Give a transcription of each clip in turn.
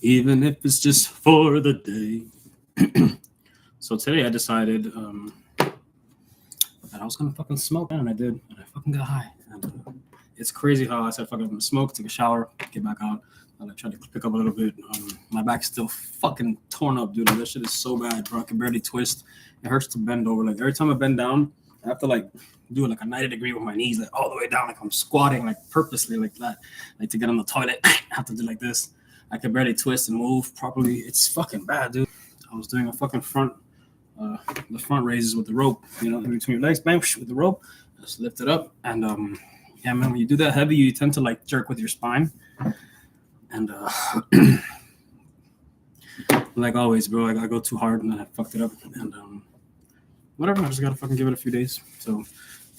even if it's just for the day. So today I decided that I was gonna fucking smoke, and I did, and I fucking got high. And it's crazy how I said fuck, I'm gonna smoke, take a shower, get back out. And I tried to pick up a little bit. My back's still fucking torn up, dude. That shit is so bad, bro. I can barely twist. It hurts to bend over. Like every time I bend down, I have to like do like a 90-degree with my knees, like all the way down, like I'm squatting, like purposely, like that, like to get on the toilet. I have to do like this. I can barely twist and move properly. It's fucking bad, dude. I was doing a fucking uh, the front raises with the rope, in between your legs, bang, with the rope. Just lift it up, and yeah, man, when you do that heavy, you tend to like jerk with your spine, and like always, bro, I go too hard and then I fucked it up, and whatever. I just gotta fucking give it a few days. So,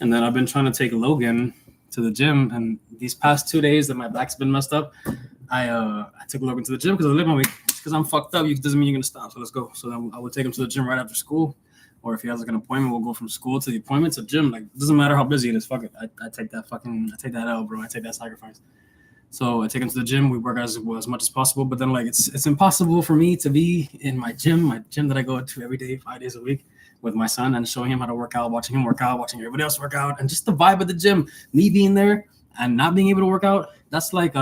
and then I've been trying to take Logan to the gym, and these past 2 days that my back's been messed up, I took Logan to the gym because I live my week. Because I'm fucked up, it doesn't mean you're gonna stop. So let's go. So then I would take him to the gym right after school, or if he has like an appointment, we'll go from school to the appointment to the gym. Like it doesn't matter how busy it is. Fuck it. I take that L, bro. I take that sacrifice. So I take him to the gym. We work as much as possible. But then like it's impossible for me to be in my gym that I go to every day, 5 days a week, with my son and showing him how to work out, watching him work out, watching everybody else work out, and just the vibe of the gym. Me being there and not being able to work out, that's like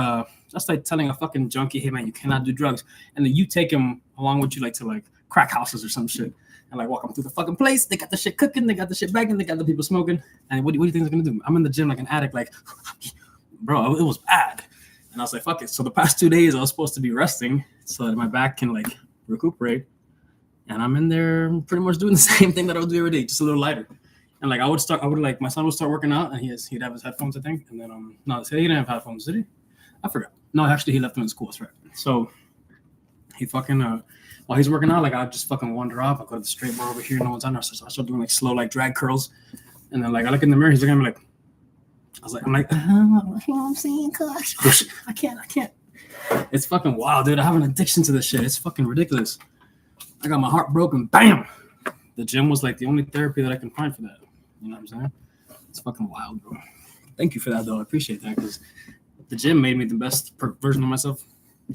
telling a fucking junkie, hey man, you cannot do drugs, and then you take him along with you like to like crack houses or some shit, and like walk them through the fucking place. They got the shit cooking, they got the shit bagging, they got the people smoking, and what do you think they're gonna do? I'm in the gym like an addict, like, bro, it was bad, and I was like, fuck it. So the past 2 days I was supposed to be resting so that my back can like recuperate, and I'm in there pretty much doing the same thing that I would do every day, just a little lighter. And like my son would start working out, and he'd have his headphones, I think, and then no, he didn't have headphones, did he? I forgot. No, actually, he left them in school. That's right. So he fucking while he's working out, like I just fucking wander off. I go to the straight bar over here, no one's on there. So I start doing like slow like drag curls, and then like I look in the mirror, he's looking at me like, I'm like, you know what I'm saying, gosh, I can't. It's fucking wild, dude. I have an addiction to this shit. It's fucking ridiculous. I got my heart broken. Bam. The gym was like the only therapy that I can find for that. You know what I'm saying? It's fucking wild, bro. Thank you for that, though. I appreciate that because the gym made me the best version of myself.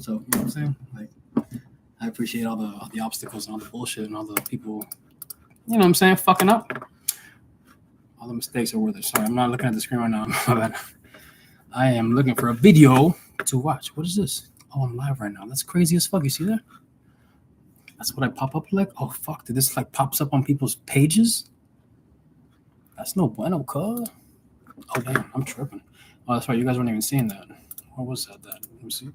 So, you know what I'm saying? Like, I appreciate all the obstacles and all the bullshit and all the people, you know what I'm saying, fucking up. All the mistakes are worth it. Sorry, I'm not looking at the screen right now. I am looking for a video to watch. What is this? Oh, I'm live right now. That's crazy as fuck. You see that? That's what I pop up like. Oh, fuck. Did this like pops up on people's pages? That's no bueno, cuz. Oh, damn. I'm tripping. Oh, that's right. You guys weren't even seeing that. What was that? Let me see.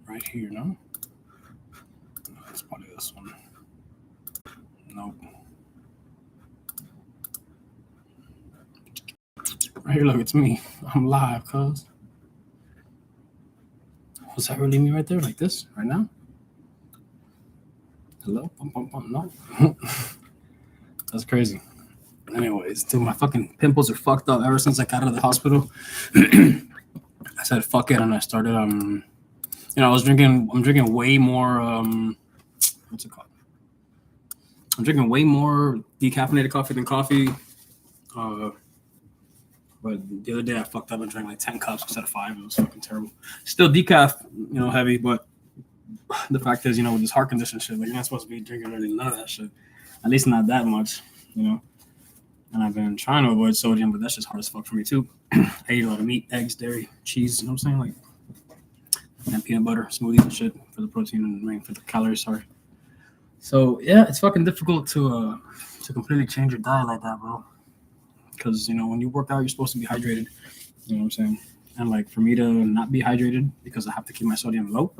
Right here, no? It's probably this one. Nope. Right here, look, it's me. I'm live, cuz. Was that really me right there? Like this? Right now? Hello? No. That's crazy. Anyways, dude, my fucking pimples are fucked up ever since I got out of the hospital. I said fuck it, and I started I'm drinking way more what's it called? I'm drinking way more decaffeinated coffee than coffee. But the other day I fucked up and drank like 10 cups instead of 5. It was fucking terrible. Still decaf, heavy, but the fact is, with this heart condition shit, like you're not supposed to be drinking really none of that shit. At least not that much, And I've been trying to avoid sodium, but that's just hard as fuck for me too. I eat a lot of meat, eggs, dairy, cheese, you know what I'm saying? Like, and peanut butter, smoothies and shit for the protein and for the calories, sorry. So yeah, it's fucking difficult to completely change your diet like that, bro. Because when you work out, you're supposed to be hydrated. You know what I'm saying? And like for me to not be hydrated because I have to keep my sodium low,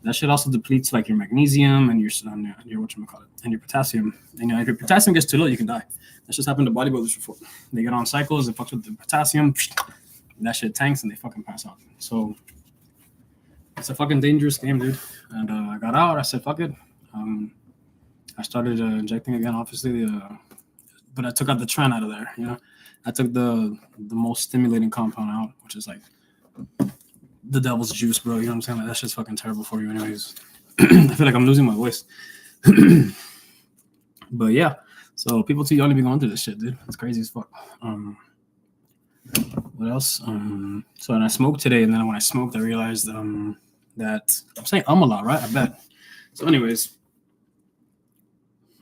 that shit also depletes like your magnesium and your whatchamacallit, and your potassium. And if your potassium gets too low, you can die. That's just happened to bodybuilders before. They get on cycles, it fucks with the potassium, that shit tanks and they fucking pass out. So it's a fucking dangerous game, dude. And I got out. I said fuck it. I started injecting again, obviously. But I took out the trend out of there. I took the most stimulating compound out, which is like the devil's juice, bro. You know what I'm saying? Like that shit's fucking terrible for you, anyways. I feel like I'm losing my voice. But yeah, so people too young to be going through this shit, dude. It's crazy as fuck. What else? So when I smoked today, and then when I smoked, I realized that I'm saying a lot, right? I bet. So, anyways,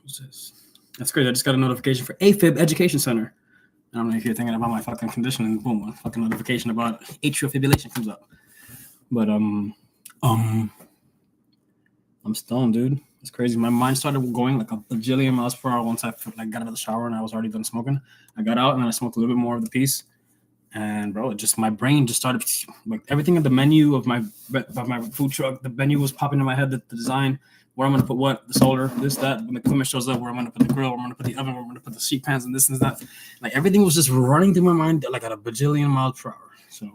what's this? That's great. I just got a notification for AFib Education Center. I don't know if you're thinking about my fucking condition, and boom, a fucking notification about atrial fibrillation comes up. But I'm stoned, dude. It's crazy. My mind started going like a bajillion miles per hour once I like got out of the shower and I was already done smoking. I got out and then I smoked a little bit more of the piece, and bro, it just my brain just started like everything in the menu of my food truck. The menu was popping in my head. The design, where I'm gonna put what, the solder, this, that. When the equipment shows up, where I'm gonna put the grill, where I'm gonna put the oven, where I'm gonna put the sheet pans, and this and that. Like everything was just running through my mind like at a bajillion miles per hour. So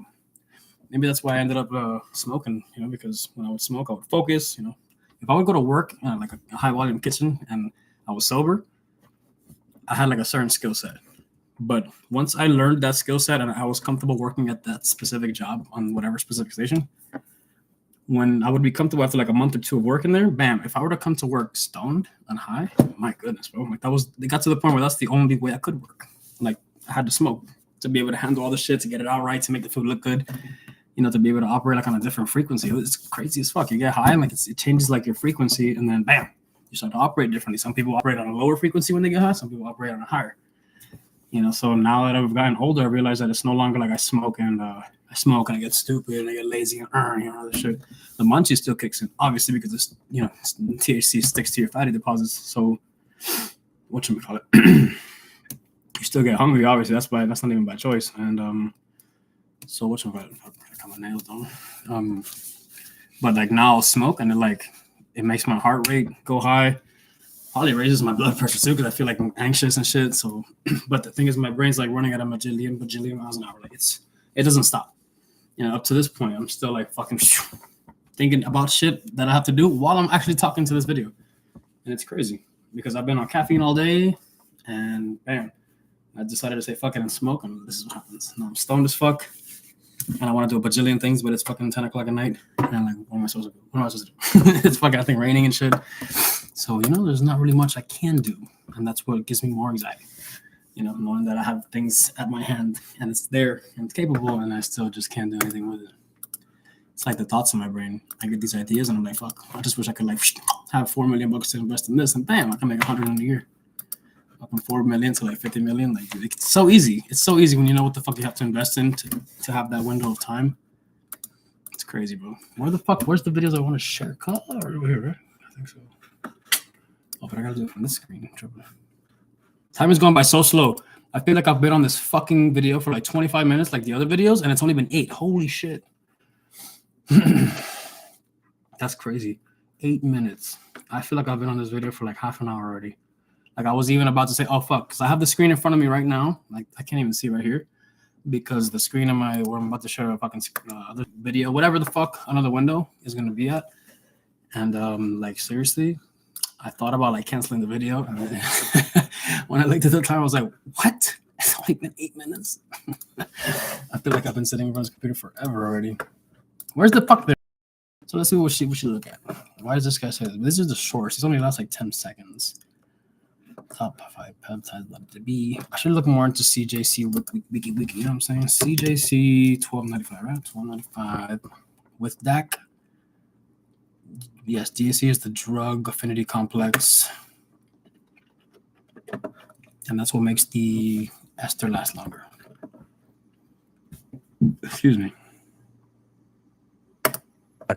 maybe that's why I ended up smoking. You know, because when I would smoke, I would focus. You know. If I would go to work in like a high volume kitchen and I was sober, I had like a certain skill set. But once I learned that skill set and I was comfortable working at that specific job on whatever specific station, when I would be comfortable after like a month or two of working there, bam, if I were to come to work stoned and high, my goodness, bro. Like it got to the point where that's the only way I could work. Like I had to smoke to be able to handle all the shit, to get it out right, to make the food look good. You know, to be able to operate like on a different frequency. It's crazy as fuck. You get high and like it changes like your frequency, and then bam, you start to operate differently. Some people operate on a lower frequency when they get high. Some people operate on a higher. You know, so now that I've gotten older, I realize that it's no longer like I smoke and I get stupid and I get lazy and you know, all this shit. The munchie still kicks in, obviously, because it's, you know, THC sticks to your fatty deposits. So whatchamacallit, you still get hungry, obviously. That's not even by choice. And so whatchamacallit, I got my nails done. But like now I'll smoke and it makes my heart rate go high. Probably raises my blood pressure too, because I feel like I'm anxious and shit. So, but the thing is, my brain's like running at a bajillion miles an hour. Like it doesn't stop. You know, up to this point, I'm still like fucking thinking about shit that I have to do while I'm actually talking to this video, and it's crazy because I've been on caffeine all day, and bam, I decided to say fuck it and smoke, and this is what happens. Now I'm stoned as fuck, and I want to do a bajillion things, but it's fucking 10 o'clock at night, and I'm like, what am I supposed to do? It's fucking, I think, raining and shit. So, you know, there's not really much I can do. And that's what gives me more anxiety. You know, knowing that I have things at my hand and it's there and it's capable and I still just can't do anything with it. It's like the thoughts in my brain. I get these ideas and I'm like, fuck, I just wish I could like have $4 million to invest in this and bam, I can make 100 in a year. Up from 4 million to like 50 million. Like, it's so easy. It's so easy when you know what the fuck you have to invest in to have that window of time. It's crazy, bro. Where's the videos I want to share? Over here, right? I think so. Oh, but I gotta do it from this screen. Time is going by so slow. I feel like I've been on this fucking video for like 25 minutes, like the other videos, and it's only been 8. Holy shit. That's crazy. 8 minutes. I feel like I've been on this video for like half an hour already. Like I was even about to say, oh fuck, because I have the screen in front of me right now. Like I can't even see right here because the screen of where I'm about to share a fucking other video, whatever the fuck another window is gonna be at. And like seriously, I thought about like canceling the video, and then when I looked at the time, I was like, "What? It's only been 8 minutes." I feel like I've been sitting in front of the computer forever already. Where's the fuck there? So let's see what we should look at. Why does this guy say this? This is the shorts. This only lasts like 10 seconds. Top 5 peptides left to be. I should look more into CJC wiki. You know what I'm saying? CJC 1295, right? 1295 with DAC. Yes, DAC is the drug affinity complex. And that's what makes the ester last longer. Excuse me.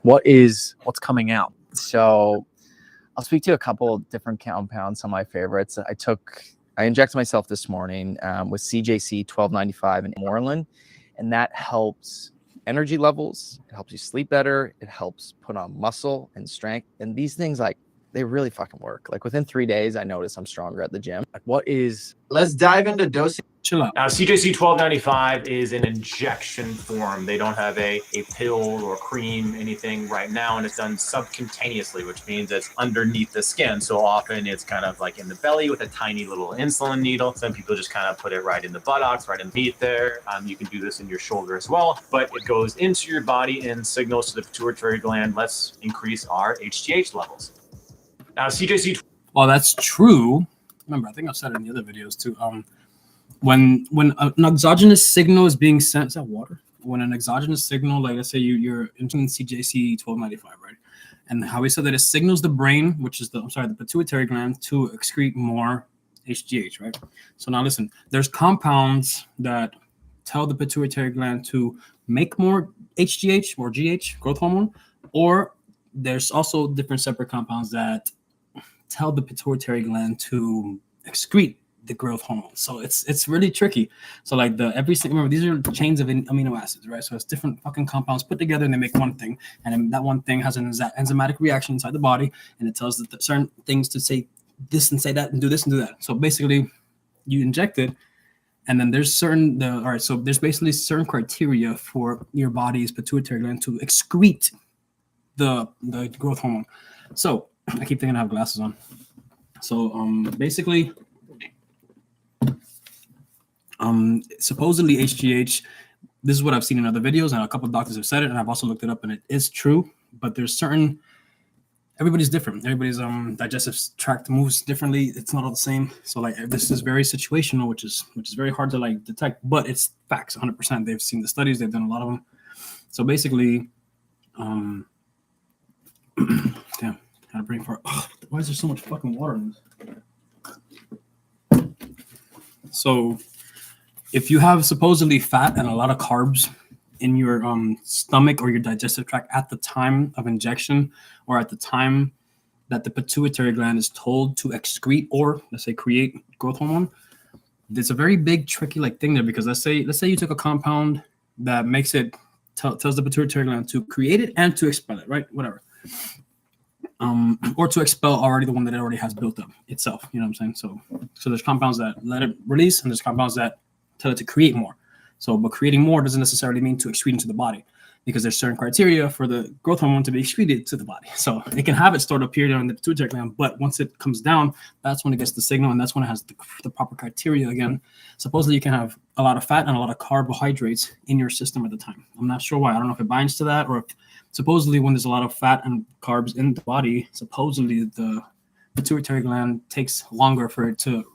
What's coming out? So I'll speak to a couple different compounds, some of my favorites. I injected myself this morning with CJC 1295 and Moreland, and that helps energy levels. It helps you sleep better. It helps put on muscle and strength. And these things, like, they really fucking work. Like within 3 days, I noticed I'm stronger at the gym. Let's dive into dosing. Chill out. Now, CJC 1295 is an injection form. They don't have a pill or cream, anything right now, and it's done subcutaneously, which means it's underneath the skin. So often it's kind of like in the belly with a tiny little insulin needle. Some people just kind of put it right in the buttocks, right in the meat there. You can do this in your shoulder as well, but it goes into your body and signals to the pituitary gland, let's increase our HGH levels. Now, CJC... Well, that's true. Remember, I think I've said it in the other videos too. when an exogenous signal is being sent, is that water? When an exogenous signal, like let's say you're in CJC 1295, right? And how we said that it signals the brain, which is the pituitary gland, to excrete more HGH, right? So now listen, there's compounds that tell the pituitary gland to make more HGH or GH, growth hormone, or there's also different separate compounds that tell the pituitary gland to excrete the growth hormone. So it's really tricky. So like every single, remember, these are chains of amino acids, right? So it's different fucking compounds put together and they make one thing, and then that one thing has an enzymatic reaction inside the body, and it tells the certain things to say this and say that and do this and do that. So basically, you inject it, and then there's so there's basically certain criteria for your body's pituitary gland to excrete the growth hormone. So I keep thinking I have glasses on. So basically, supposedly HGH, this is what I've seen in other videos, and a couple of doctors have said it, and I've also looked it up, and it is true. But there's everybody's different. Everybody's digestive tract moves differently. It's not all the same. So like this is very situational, which is very hard to like detect, but it's facts 100%. They've seen the studies, they've done a lot of them. So basically, damn, had a brain fart. Why is there so much fucking water in this? So if you have supposedly fat and a lot of carbs in your stomach or your digestive tract at the time of injection, or at the time that the pituitary gland is told to excrete or let's say create growth hormone, there's a very big tricky like thing there, because let's say you took a compound that makes it tells the pituitary gland to create it and to expel it, right? Whatever. Or to expel already the one that it already has built up itself. You know what I'm saying? So there's compounds that let it release, and there's compounds that tell it to create more. So, but creating more doesn't necessarily mean to excrete into the body, because there's certain criteria for the growth hormone to be excreted to the body. So it can have it stored up here in the pituitary gland, but once it comes down, that's when it gets the signal, and that's when it has the proper criteria again. Supposedly you can have a lot of fat and a lot of carbohydrates in your system at the time. I'm not sure why. I don't know if it binds to that, or if supposedly when there's a lot of fat and carbs in the body, supposedly the pituitary gland takes longer for it to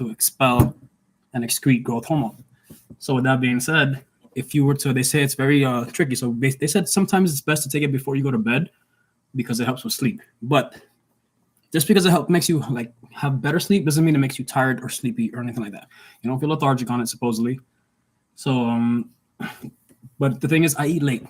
expel and excrete growth hormone. So with that being said, if you were to, they say it's very tricky. So they said sometimes it's best to take it before you go to bed because it helps with sleep. But just because it makes you like have better sleep doesn't mean it makes you tired or sleepy or anything like that. You don't feel lethargic on it supposedly. So, but the thing is, I eat late,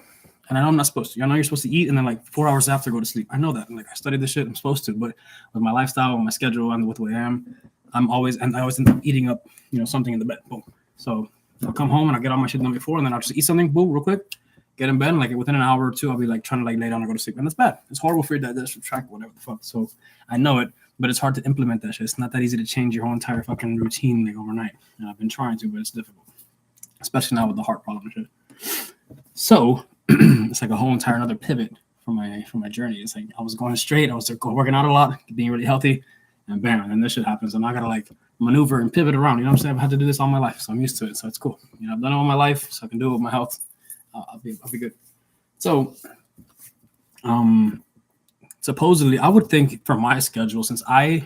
and I know I'm not supposed to. I know you're supposed to eat and then like 4 hours after go to sleep. I know that. Like I studied this shit. I'm supposed to, but with my lifestyle, with my schedule, and with the way I am, I always end up eating up, something in the bed. Boom. So I'll come home and I'll get all my shit done before, and then I'll just eat something, boom, real quick, get in bed, and like within an hour or two, I'll be like trying to like lay down and go to sleep. And that's bad. It's horrible for your digestive tract, whatever the fuck. So I know it, but it's hard to implement that shit. It's not that easy to change your whole entire fucking routine like overnight. And I've been trying to, but it's difficult, especially now with the heart problem and shit. So it's like a whole entire another pivot for my journey. It's like I was going straight, I was working out a lot, being really healthy, and bam, and then this shit happens, and I gotta like maneuver and pivot around. You know what I'm saying? I've had to do this all my life, so I'm used to it. So it's cool. I've done it all my life, so I can do it with my health. I'll be good. So, supposedly, I would think for my schedule, since I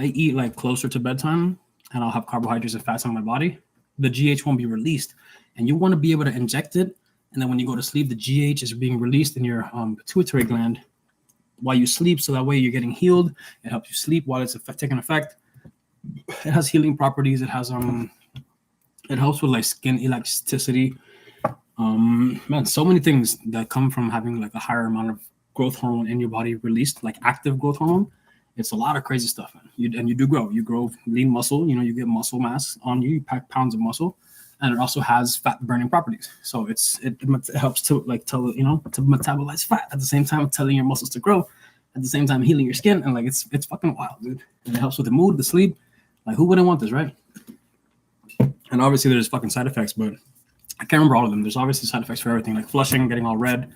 eat like closer to bedtime, and I'll have carbohydrates and fats on my body, the GH won't be released, and you want to be able to inject it. And then when you go to sleep, the GH is being released in your pituitary gland while you sleep, so that way you're getting healed. It helps you sleep while it's taking effect. It has healing properties. It has it helps with like skin elasticity. Man, so many things that come from having like a higher amount of growth hormone in your body released, like active growth hormone. It's a lot of crazy stuff, man. You do grow. You grow lean muscle. You get muscle mass on you. You pack pounds of muscle, and it also has fat burning properties. So it helps to like to metabolize fat at the same time, telling your muscles to grow, at the same time healing your skin, and like it's fucking wild, dude. And it helps with the mood, the sleep. Like who wouldn't want this, right? And obviously there's fucking side effects, but I can't remember all of them. There's obviously side effects for everything, like flushing, getting all red.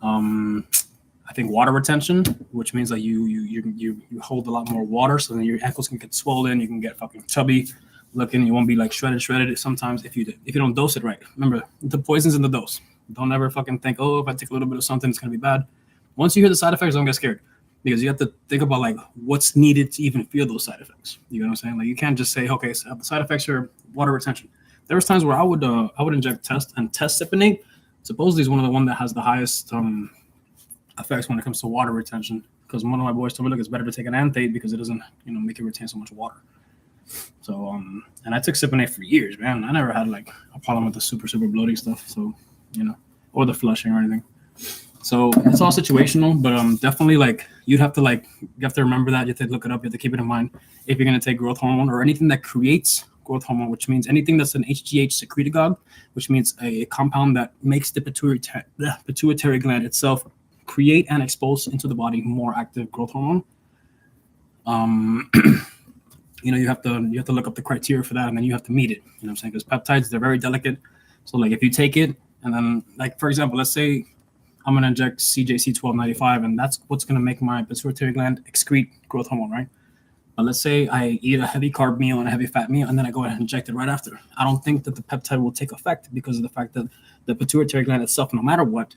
I think water retention, which means that you hold a lot more water, so then your ankles can get swollen, you can get fucking chubby looking, you won't be like shredded sometimes if you don't dose it right. Remember, the poison's in the dose. Don't ever fucking think, oh, if I take a little bit of something, it's gonna be bad. Once you hear the side effects, don't get scared. because you have to think about like what's needed to even feel those side effects. You know what I'm saying? Like you can't just say, okay, so the side effects are water retention. There was times where I would inject test Cypionate. Supposedly is one that has the highest effects when it comes to water retention. Because one of my boys told me, look, it's better to take an anthate because it doesn't, make you retain so much water. So and I took Cypionate for years, man. I never had like a problem with the super bloating stuff. So or the flushing or anything. So it's all situational, but definitely like you have to remember that. You have to look it up. You have to keep it in mind if you're gonna take growth hormone or anything that creates growth hormone, which means anything that's an HGH secretagogue, which means a compound that makes the pituitary gland itself create and expose into the body more active growth hormone. You have to look up the criteria for that, and then you have to meet it. You know what I'm saying? Because peptides, they're very delicate. So like if you take it and then like for example, let's say I'm gonna inject CJC 1295, and that's what's gonna make my pituitary gland excrete growth hormone, right? But let's say I eat a heavy carb meal and a heavy fat meal, and then I go ahead and inject it right after. I don't think that the peptide will take effect because of the fact that the pituitary gland itself, no matter what,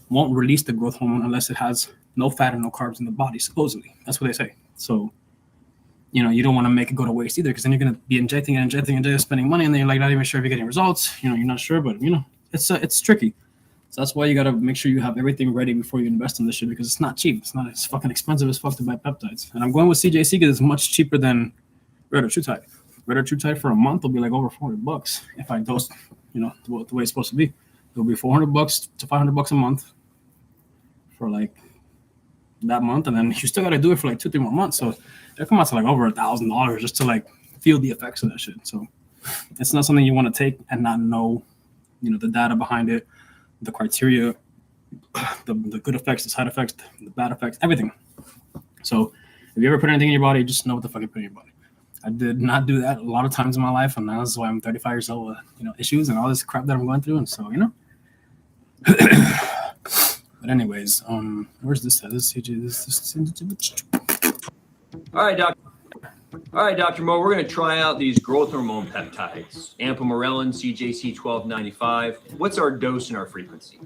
won't release the growth hormone unless it has no fat and no carbs in the body, supposedly. That's what they say. So, you don't want to make it go to waste either, because then you're going to be injecting, spending money, and then you're like not even sure if you're getting results. You're not sure, but it's tricky. So that's why you got to make sure you have everything ready before you invest in this shit, because it's not cheap. It's fucking expensive as fuck to buy peptides. And I'm going with CJC because it's much cheaper than retatrutide. Retatrutide for a month will be like over $400 if I dose, the way it's supposed to be. It'll be $400 to $500 a month for like that month, and then you still got to do it for like 2-3 more months. So it'll come out to like over $1,000 just to like feel the effects of that shit. So it's not something you want to take and not know, the data behind it, the criteria, the good effects, the side effects, the bad effects, everything. So if you ever put anything in your body, just know what the fuck you put in your body. I did not do that a lot of times in my life, and that's why I'm 35 years old with issues and all this crap that I'm going through. And so but anyways, where's this at? This CJ, this All right, Dr. Mo, we're going to try out these growth hormone peptides, ampamorelin, CJC 1295. What's our dose and our frequency?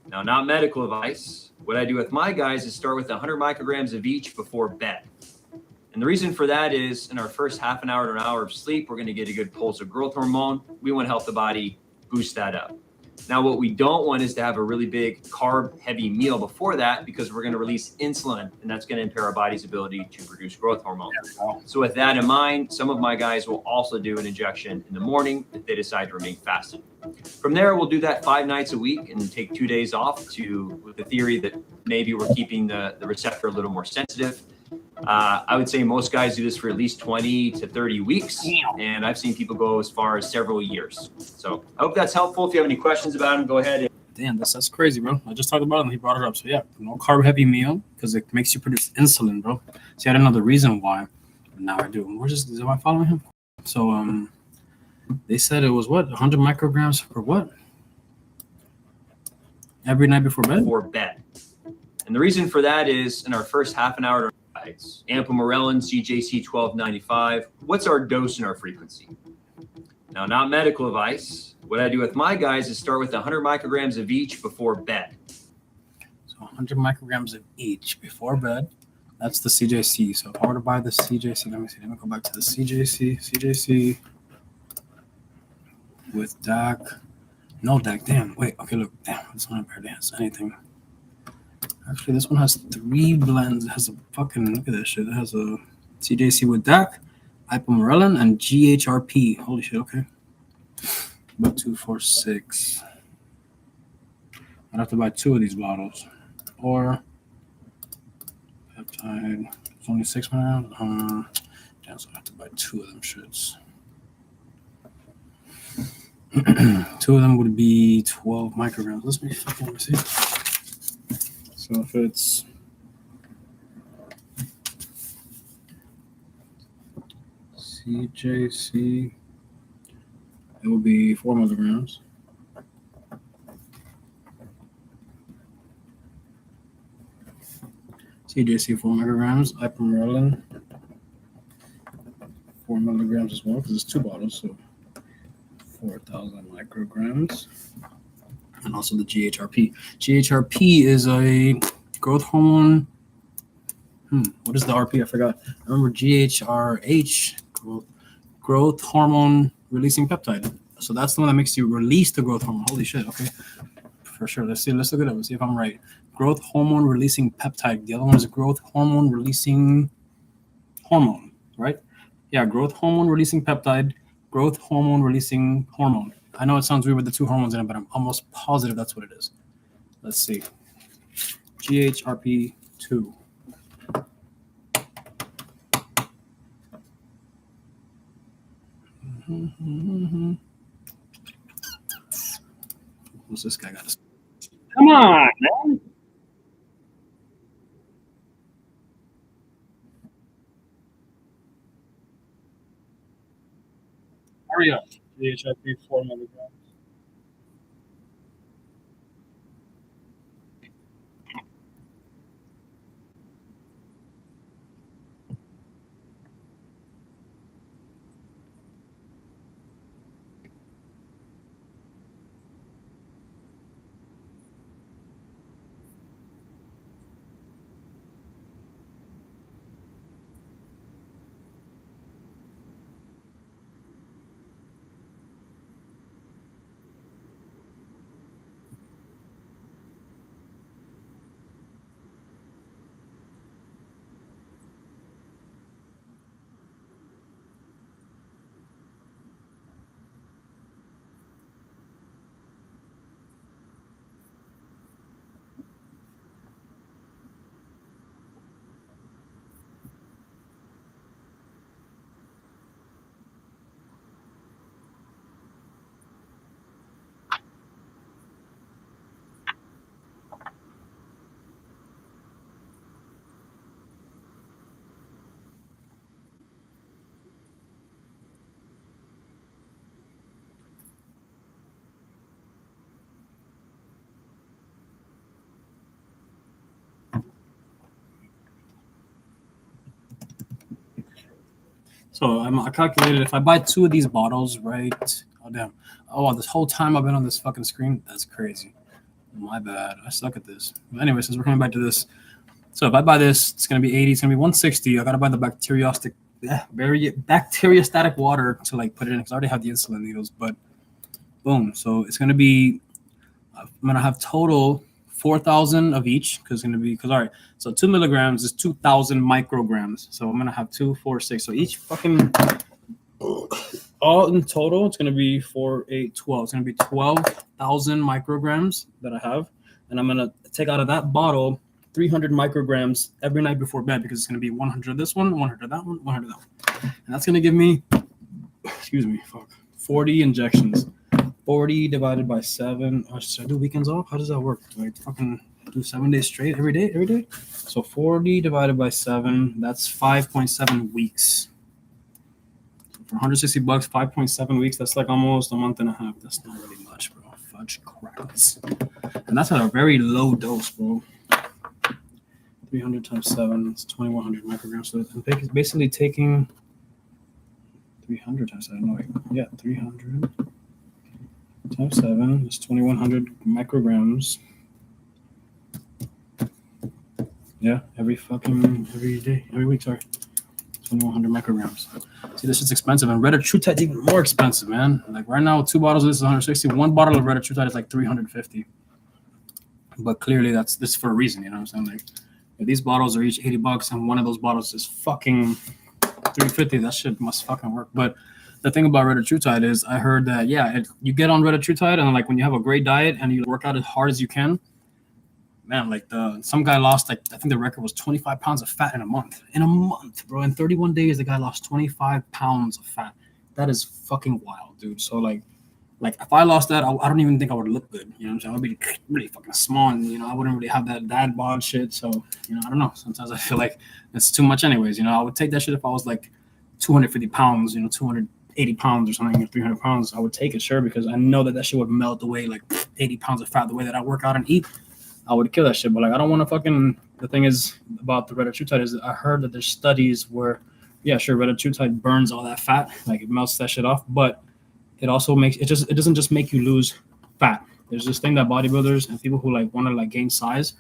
Now, not medical advice. What I do with my guys is start with 100 micrograms of each before bed. And the reason for that is in our first half an hour to an hour of sleep, we're going to get a good pulse of growth hormone. We want to help the body boost that up. Now, what we don't want is to have a really big carb-heavy meal before that, because we're going to release insulin, and that's going to impair our body's ability to produce growth hormone. So with that in mind, some of my guys will also do an injection in the morning if they decide to remain fasted. From there, we'll do that 5 nights a week and take 2 days off with the theory that maybe we're keeping the receptor a little more sensitive. I would say most guys do this for at least 20 to 30 weeks, and I've seen people go as far as several years. So I hope that's helpful. If you have any questions about them, go ahead. Damn, that's crazy, bro. I just talked about it and he brought it up. So yeah, no carb heavy meal because it makes you produce insulin, bro. See, I didn't know the reason why, but now I do. Am I following him? So they said it was what, 100 micrograms for what? Every night before bed? Before bed. And the reason for that is in our first half an hour, ampamorelin, CJC 1295. What's our dose and our frequency? Now, not medical advice. What I do with my guys is start with 100 micrograms of each before bed. So 100 micrograms of each before bed. That's the CJC. So if I were to buy the CJC, let me go back to the CJC with DAC. No DAC, damn. Wait, okay, look, damn, this one barely has anything. Actually, this one has 3 blends. It has a fucking, look at this shit. It has a CJC with DAC, ipamorelin, and GHRP. Holy shit, okay. About 2, 4, 6. I'd have to buy 2 of these bottles. Or peptide. It's only 6 right now. Damn, so I have to buy 2 of them shits. 2 of them would be 12 micrograms. Let me see. So if it's CJC, it will be 4 milligrams. CJC 4 micrograms, ipamorelin 4 milligrams as well, because it's 2 bottles, so 4,000 micrograms. And also the GHRP. GHRP is a growth hormone What is the RP? I forgot. I remember GHRH, growth hormone releasing peptide. So that's the one that makes you release the growth hormone. Holy shit. Okay. For sure. Let's look it up. Let's see if I'm right. Growth hormone releasing peptide. The other one is growth hormone releasing hormone, right? Yeah, growth hormone releasing peptide, growth hormone releasing hormone. I know it sounds weird with the two hormones in it, but I'm almost positive that's what it is. Let's see. GHRP2. What's this guy got? Come on, man. Hurry up. GHRP 4 milligrams. So I calculated if I buy 2 of these bottles, right? Oh damn! Oh wow, this whole time I've been on this fucking screen. That's crazy. My bad. I suck at this. But anyway, since we're coming back to this, so if I buy this, it's gonna be 80. It's gonna be 160. I gotta buy the bacteriostatic water to like put it in because I already have the insulin needles. But boom. So it's gonna be. I'm gonna have total 4,000 of each because all right. So 2 milligrams is 2,000 micrograms. So I'm gonna have 2, 4, 6. So each fucking all in total, it's gonna be 4, 8, 12. It's gonna be 12,000 micrograms that I have, and I'm gonna take out of that bottle 300 micrograms every night before bed because it's gonna be 100 of this one, 100 of that one, 100 of that one, and that's gonna give me, 40 injections. 40 divided by 7. Should I do weekends off? How does that work? Do I fucking do 7 days straight every day? So 40 divided by 7, that's 5.7 weeks. For $160, 5.7 weeks, that's like almost a month and a half. That's not really much, bro. Fudge crackers. And that's at a very low dose, bro. 300 times 7, it's 2,100 micrograms. So it's basically taking 300 times 7. No, wait. Yeah, 300 times 7 is 2,100 micrograms. Yeah, every day, every week, sorry. 2,100 micrograms. See, this is expensive, and retatrutide even more expensive, man. Like right now, 2 bottles of this is 160. 1 bottle of retatrutide is like 350. But clearly, this for a reason. You know what I'm saying? Like, if these bottles are each $80, and one of those bottles is fucking 350, that shit must fucking work. But the thing about retatrutide is, I heard that you get on retatrutide, and like when you have a great diet and you work out as hard as you can. Man, like some guy lost, like I think the record was 25 pounds of fat in a month. In a month, bro. In 31 days, the guy lost 25 pounds of fat. That is fucking wild, dude. So like if I lost that, I don't even think I would look good. You know what I'm saying? I would be really fucking small, and I wouldn't really have that dad bod shit. So I don't know. Sometimes I feel like it's too much, anyways. I would take that shit if I was like 250 pounds, 280 pounds or something, 300 pounds. I would take it, sure, because I know that shit would melt away like 80 pounds of fat the way that I work out and eat. I would kill that shit, but like I don't want to fucking. The thing is about the retatrutide is I heard that there's studies where, yeah, sure, retatrutide burns all that fat, like it melts that shit off, but it also makes it doesn't just make you lose fat. There's this thing that bodybuilders and people who like want to like gain size,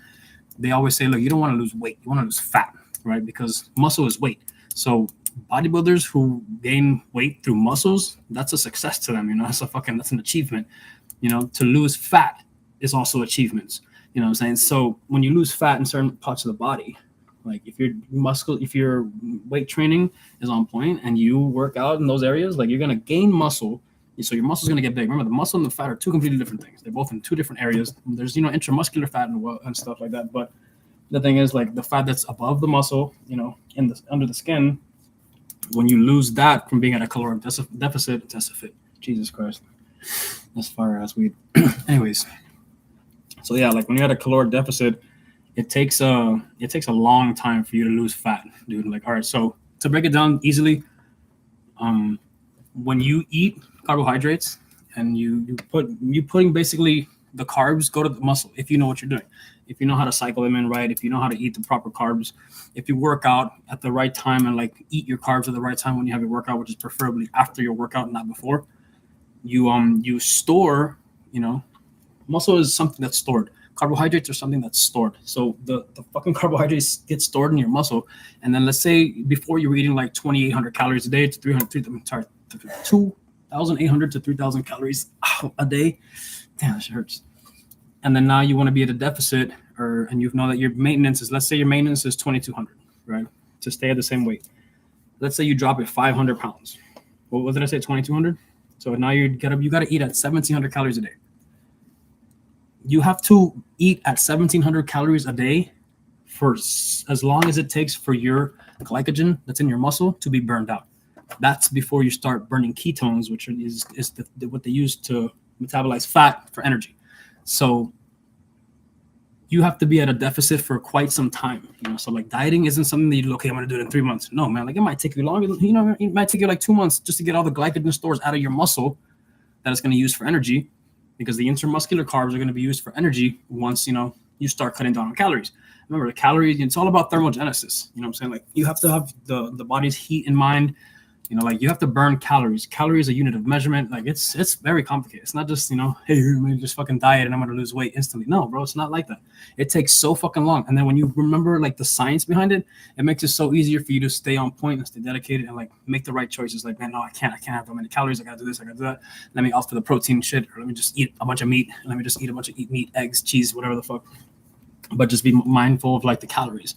they always say, look, you don't want to lose weight, you want to lose fat. right? Because muscle is weight. So bodybuilders who gain weight through muscles, that's a success to them. That's an achievement. To lose fat is also achievements. You know what I'm saying? So when you lose fat in certain parts of the body, like if your weight training is on point and you work out in those areas, like you're gonna gain muscle. So your muscle's gonna get big. Remember, the muscle and the fat are two completely different things. They're both in two different areas. There's intramuscular fat and stuff like that. But the thing is, like the fat that's above the muscle, under the skin, when you lose that from being at a caloric deficit, Jesus Christ, as far as we, anyways. So yeah, like when you're at a caloric deficit, it takes a long time for you to lose fat, dude. Like, all right, so to break it down easily, when you eat carbohydrates and you putting basically the carbs go to the muscle, if you know what you're doing, if you know how to cycle them in right, if you know how to eat the proper carbs, if you work out at the right time and like eat your carbs at the right time when you have your workout, which is preferably after your workout, not before, you store, muscle is something that's stored. Carbohydrates are something that's stored. So the fucking carbohydrates get stored in your muscle. And then let's say before you were eating like 2,800 calories a day to 2,800 to 3,000 calories a day. Damn, that shit hurts. And then now you want to be at a deficit, and you know that your maintenance is, let's say your maintenance is 2,200, right? To stay at the same weight. Let's say you drop it 500 pounds. Well, what did I say, 2,200? So now you gotta eat at 1,700 calories a day. You have to eat at 1,700 calories a day for as long as it takes for your glycogen that's in your muscle to be burned out. That's before you start burning ketones, which is what they use to metabolize fat for energy. So you have to be at a deficit for quite some time. So like dieting isn't something that I'm going to do it in 3 months. No, man, like it might take you longer. It might take you like 2 months just to get all the glycogen stores out of your muscle that it's going to use for energy, because the intramuscular carbs are going to be used for energy once, you start cutting down on calories. Remember, the calories, it's all about thermogenesis. You know what I'm saying? Like you have to have the body's heat in mind. Like you have to burn calories. Calories are a unit of measurement. Like it's very complicated. It's not just, hey, let me just fucking diet and I'm going to lose weight instantly. No, bro, it's not like that. It takes so fucking long. And then when you remember like the science behind it, it makes it so easier for you to stay on point and stay dedicated and like make the right choices. Like, man, no, I can't have that many calories. I got to do this. I got to do that. Let me off to the protein shit, or let me just eat a bunch of meat. Let me just eat a bunch of meat, eggs, cheese, whatever the fuck. But just be mindful of like the calories,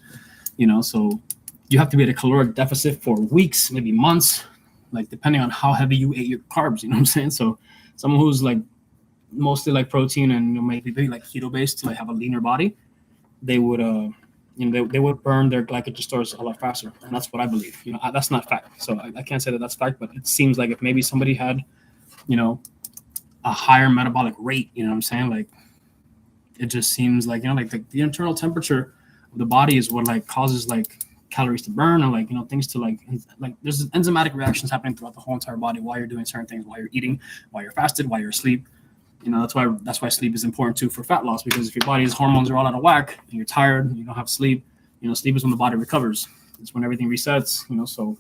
so you have to be at a caloric deficit for weeks, maybe months, like depending on how heavy you ate your carbs, you know what I'm saying? So someone who's like mostly like protein and maybe like keto based to like have a leaner body, they would they would burn their glycogen stores a lot faster. And that's what I believe. That's not fact. So I can't say that that's fact, but it seems like if maybe somebody had, a higher metabolic rate, you know what I'm saying? Like it just seems like, like the internal temperature of the body is what like causes like calories to burn, or like things to like there's enzymatic reactions happening throughout the whole entire body while you're doing certain things, while you're eating, while you're fasted, while you're asleep. That's why sleep is important too for fat loss, because if your body's hormones are all out of whack and you're tired and you don't have sleep, sleep is when the body recovers. It's when everything resets. So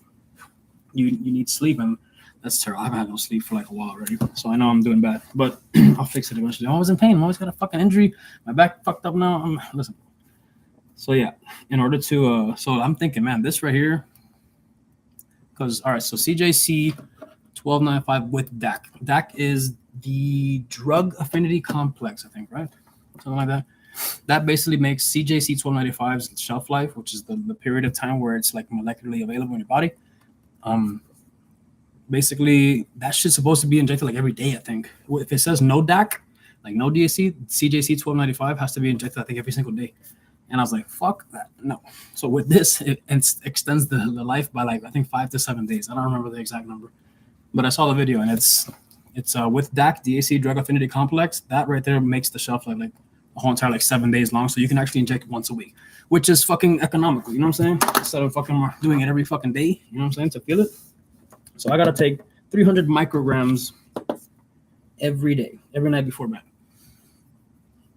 you need sleep, and that's terrible. I've had no sleep for like a while already, so I know I'm doing bad, but I'll fix it eventually. I'm always in pain. I'm always got a fucking injury. My back fucked up now. Listen. So yeah, in order to, so I'm thinking, man, this right here, because all right, so CJC 1295 with DAC. DAC is the drug affinity complex, I think, right? Something like that. That basically makes CJC 1295's shelf life, which is the period of time where it's like molecularly available in your body. Basically, that shit's supposed to be injected like every day, I think. If it says no DAC, like no DAC, CJC 1295 has to be injected, I think, every single day. And I was like, fuck that. No. So with this, it extends the life by like, I think 5 to 7 days. I don't remember the exact number, but I saw the video, and it's with DAC, DAC drug affinity complex. That right there makes the shelf life like a whole entire like 7 days long. So you can actually inject it once a week, which is fucking economical. You know what I'm saying? Instead of fucking doing it every fucking day, you know what I'm saying? To feel it. So I got to take 300 micrograms every day, every night before bed.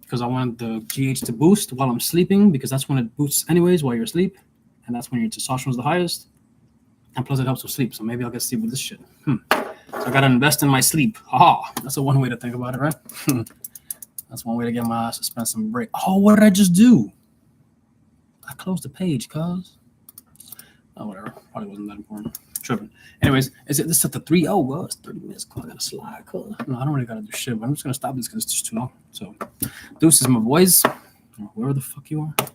Because I want the GH to boost while I'm sleeping, because that's when it boosts anyways while you're asleep, and that's when your testosterone is the highest, and plus it helps with sleep. So maybe I'll get sleep with this shit. So I gotta invest in my sleep. That's one way to think about it, right? That's one way to get my ass to spend some break. Oh, what did I just do? I closed the page, cuz. Oh, whatever. Probably wasn't that important. Tripping. Anyways, is it this at the 3:0? Well, it's 30 minutes. Cool. I gotta slide. Cool. No, I don't really gotta do shit, but I'm just gonna stop this because it's just too long. So, deuces, my boys. Or whoever the fuck you are.